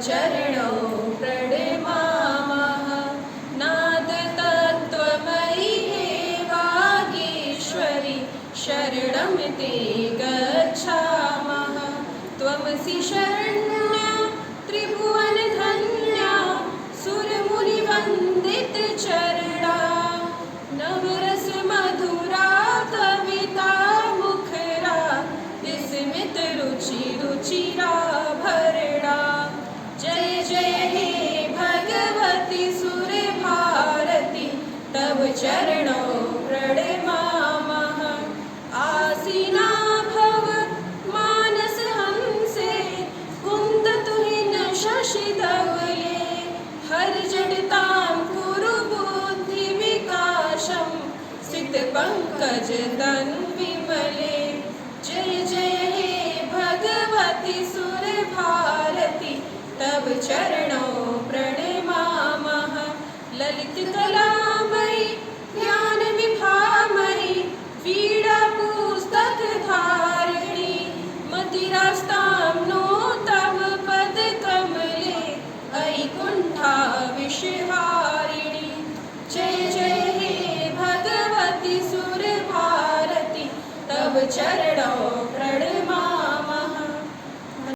चरणों प्रणमामः। नाद तत्त्वमयि हे वागीश्वरि शरणं ते गच्छामः। त्वमसि शरण्या त्रिभुवनधन्या सुरमुनिवन्दितचरणा। नवरस मधुरा कविता मुखरा विस्मित रुचि रुचिरा भरणा। जय जय हे भगवती सुरभारती तव चरणों प्रणमामः। आसीना भव मानस हंसे कुन्ततुहिन शशि धवले। हर जडतां कुरु बुद्धि विकासं सित पंकज तनु विमले। जय जय हे भगवती सुरभारती तव चरणों प्रणमामः। ललित कलामयि ज्ञान विभामयि वीणा पुस्तक धारिणी। मतिरास्तां नो तव पद कमले अयि कुण्ठा विषहारिणी। जय जय हे भगवती सुरभारती तव चरणों